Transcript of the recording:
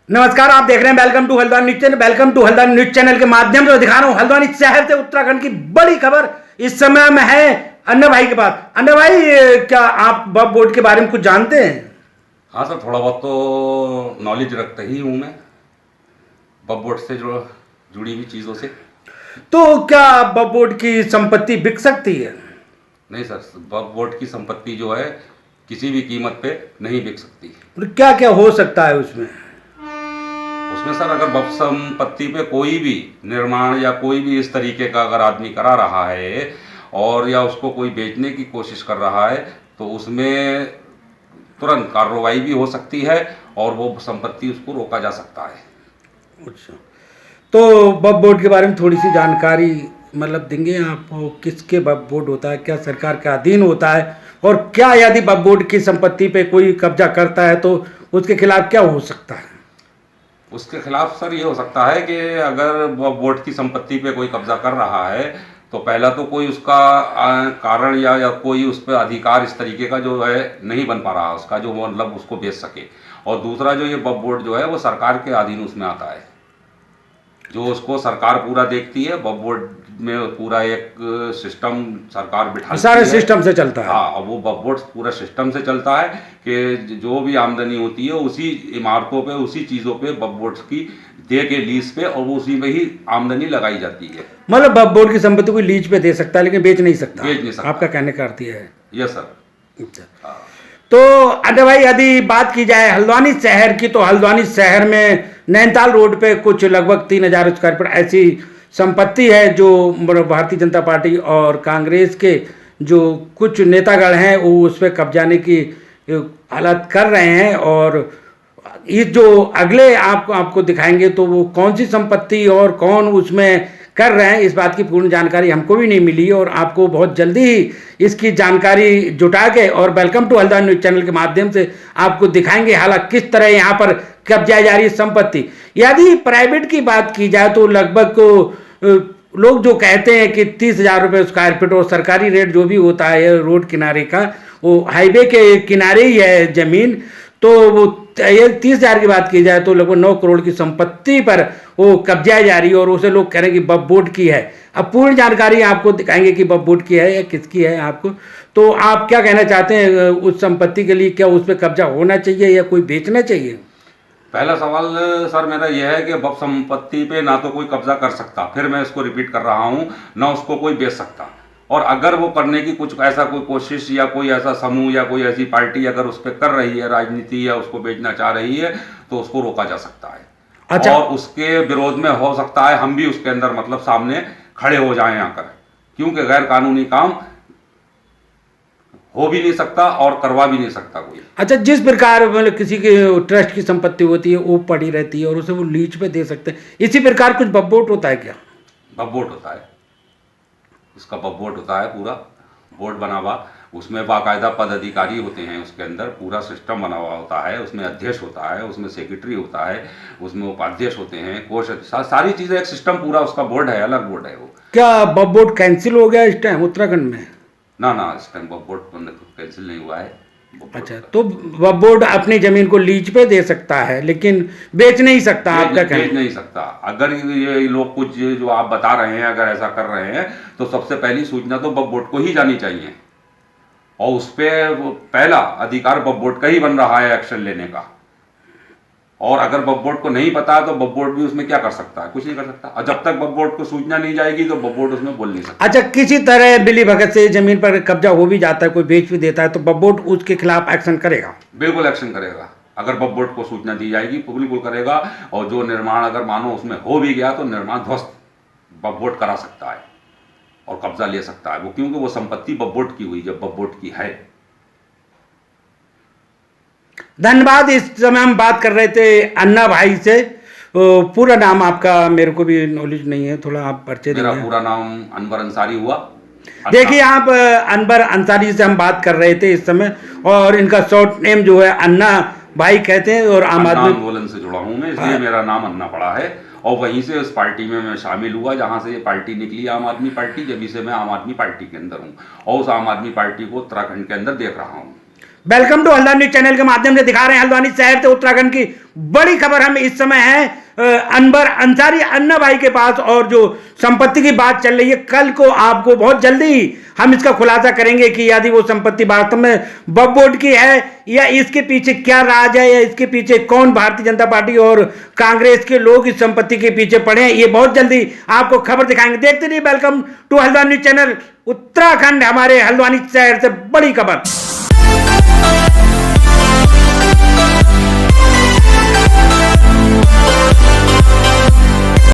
नमस्कार, आप देख रहे हैं welcome to Haldwani news channel. Welcome to Haldwani news channel के माध्यम से दिखा रहा हूं हल्द्वानी शहर से उत्तराखंड की बड़ी खबर। इस समय में है अन्ना भाई के पास। अन्ना भाई, क्या आप वक्फ बोर्ड के बारे में कुछ जानते हैं? हाँ सर, थोड़ा बहुत तो नॉलेज रखता ही हूँ मैं वक्फ बोर्ड से जो जुड़ी हुई चीज़ों से। तो क्या वक्फ बोर्ड की संपत्ति बिक सकती है? नहीं सर, वक्फ बोर्ड की संपत्ति जो है किसी भी कीमत पे नहीं बिक सकती। और क्या क्या हो सकता है उसमें? उसमें सर, अगर वक्फ संपत्ति पे कोई भी निर्माण या कोई भी इस तरीके का अगर आदमी करा रहा है और या उसको कोई बेचने की कोशिश कर रहा है तो उसमें तुरंत कार्रवाई भी हो सकती है और वो संपत्ति उसको रोका जा सकता है। अच्छा, तो वक्फ बोर्ड के बारे में थोड़ी सी जानकारी मतलब देंगे आप? किसके वक्फ बोर्ड होता है, क्या सरकार के अधीन होता है, और क्या यदि वक्फ बोर्ड की संपत्ति पे कोई कब्जा करता है तो उसके खिलाफ क्या हो सकता है? उसके खिलाफ सर ये हो सकता है कि अगर वो बोर्ड की संपत्ति पे कोई कब्जा कर रहा है तो पहला तो कोई उसका कारण या कोई उस पर अधिकार इस तरीके का जो है नहीं बन पा रहा उसका, जो मतलब उसको बेच सके। और दूसरा, जो ये वक्फ बोर्ड जो है वो सरकार के अधीन उसमें आता है, जो उसको सरकार पूरा देखती है। वक्फ बोर्ड में पूरा एक सिस्टम सरकार बिठाती सारे है। सिस्टम से चलता है। हाँ, वो वक्फ बोर्ड पूरा सिस्टम से चलता है कि जो भी आमदनी होती है उसी इमारतों पे, उसी चीज़ों पे वक्फ बोर्ड की दे के लीज पे, और वो उसी में ही आमदनी लगाई जाती है। मतलब वक्फ बोर्ड की संपत्ति कोई लीज पे दे सकता है लेकिन बेच नहीं सकता। बेच नहीं सकता। आपका कहने का अर्थ यह है? Yes sir. अच्छा, हाँ। तो अरे भाई, यदि बात की जाए हल्द्वानी शहर की, तो हल्द्वानी शहर में नैनीताल रोड पे कुछ लगभग 3000 स्क्वायर फीट ऐसी संपत्ति है जो भारतीय जनता पार्टी और कांग्रेस के जो कुछ नेतागण हैं वो उस पर कब्जाने की हालत कर रहे हैं। और इस जो अगले आपको दिखाएंगे तो वो कौन सी संपत्ति और कौन उसमें कर रहे हैं, इस बात की पूर्ण जानकारी हमको भी नहीं मिली और आपको बहुत जल्दी ही इसकी जानकारी जुटा के और welcome to Haldwani news channel के माध्यम से आपको दिखाएंगे हालांकि किस तरह यहाँ पर कब्जा जा रही है संपत्ति। यदि प्राइवेट की बात की जाए तो लगभग को लोग जो कहते हैं कि 30,000 रुपये स्क्वायर फीट, और सरकारी रेट जो भी होता है रोड किनारे का, वो हाईवे के किनारे ही है ज़मीन, तो वो ये 30,000 की बात की जाए तो लगभग 9 करोड़ की संपत्ति पर वो कब्जा जारी है और उसे लोग कह रहे हैं कि वक्फ बोर्ड की है। अब पूर्ण जानकारी आपको दिखाएंगे कि वक्फ बोर्ड की है या किसकी है आपको। तो आप क्या कहना चाहते हैं उस संपत्ति के लिए? क्या उस पर कब्जा होना चाहिए या कोई बेचना चाहिए? पहला सवाल सर मेरा यह है कि वक्फ संपत्ति पे ना तो कोई कब्जा कर सकता, फिर मैं इसको रिपीट कर रहा हूँ, ना उसको कोई बेच सकता। और अगर वो करने की कुछ ऐसा कोई कोशिश या कोई ऐसा समूह या कोई ऐसी पार्टी अगर उस पर कर रही है राजनीति या उसको बेचना चाह रही है तो उसको रोका जा सकता है। अच्छा। और उसके विरोध में हो सकता है हम भी उसके अंदर मतलब सामने खड़े हो जाएं आकर, क्योंकि गैर कानूनी काम हो भी नहीं सकता और करवा भी नहीं सकता कोई। अच्छा, जिस प्रकार मतलब किसी के ट्रस्ट की संपत्ति होती है वो पड़ी रहती है और उसे वो लीज पे दे सकते हैं, इसी प्रकार कुछ वक्फ बोर्ड होता है क्या? वक्फ बोर्ड होता है, उसका वक्फ बोर्ड होता है, पूरा बोर्ड बना हुआ, उसमें बाकायदा पद अधिकारी होते हैं, उसके अंदर पूरा सिस्टम बना हुआ होता है, उसमें अध्यक्ष होता है, उसमें सेक्रेटरी होता है, उसमें उपाध्यक्ष होते हैं, कोष, सारी चीज़ें, एक सिस्टम पूरा उसका बोर्ड है, अलग बोर्ड है वो। क्या वक्फ बोर्ड कैंसिल हो गया इस टाइम उत्तराखंड में? ना, इस टाइम वक्फ बोर्ड कैंसिल नहीं हुआ है। अच्छा, तो वक्फ बोर्ड अपनी जमीन को लीज पे दे सकता है लेकिन बेच नहीं सकता? आपका कहना? बेच नहीं सकता। अगर ये लोग कुछ जो आप बता रहे हैं अगर ऐसा कर रहे हैं तो सबसे पहली सूचना तो वक्फ बोर्ड को ही जानी चाहिए, और उस पर पहला अधिकार वक्फ बोर्ड का ही बन रहा है एक्शन लेने का। और अगर वक्फ बोर्ड को नहीं पता तो वक्फ बोर्ड भी उसमें क्या कर सकता है? कुछ नहीं कर सकता। और जब तक वक्फ बोर्ड को सूचना नहीं जाएगी तो वक्फ बोर्ड उसमें बोल नहीं सकता। अच्छा, किसी तरह बिली भगत से जमीन पर कब्जा हो भी जाता है, कोई बेच भी देता है, तो वक्फ बोर्ड उसके खिलाफ एक्शन करेगा? बिल्कुल एक्शन करेगा। अगर वक्फ बोर्ड को सूचना दी जाएगी तो बिल्कुल करेगा। और जो निर्माण अगर मानो उसमें हो भी गया तो निर्माण ध्वस्त वक्फ बोर्ड करा सकता है और कब्जा ले सकता है वो, क्योंकि वो संपत्ति वक्फ बोर्ड की हुई जब वक्फ बोर्ड की है। धन्यवाद। इस समय हम बात कर रहे थे अन्ना भाई से। पूरा नाम आपका मेरे को भी नॉलेज नहीं है, थोड़ा आप परिचय मेरा देंगे? पूरा नाम अनवर अंसारी हुआ। देखिए, आप अनवर अंसारी से हम बात कर रहे थे इस समय, और इनका शॉर्ट नेम जो है अन्ना भाई कहते हैं, और आम आदमी आंदोलन से जुड़ा हूं मैं, इसलिए मेरा नाम अन्ना पड़ा है। और वहीं से उस पार्टी में मैं शामिल हुआ जहां से ये पार्टी निकली, आम आदमी पार्टी, जब से मैं आम आदमी पार्टी के अंदर हूं और उस आम आदमी पार्टी को उत्तराखंड के अंदर देख रहा हूं। Welcome to Haldwani news channel के माध्यम से दिखा रहे हैं हल्द्वानी शहर से उत्तराखंड की बड़ी खबर। हम इस समय है अनवर अंसारी अन्ना भाई के पास और जो संपत्ति की बात चल रही है, कल को आपको बहुत जल्दी हम इसका खुलासा करेंगे कि यदि वो संपत्ति वास्तव में वक्फ बोर्ड की है या इसके पीछे क्या राज है या इसके पीछे कौन भारतीय जनता पार्टी और कांग्रेस के लोग इस संपत्ति के पीछे पड़े हैं, ये बहुत जल्दी आपको खबर दिखाएंगे। देखते रहिए welcome to Haldwani news channel Uttarakhand, हमारे हल्द्वानी शहर से बड़ी खबर।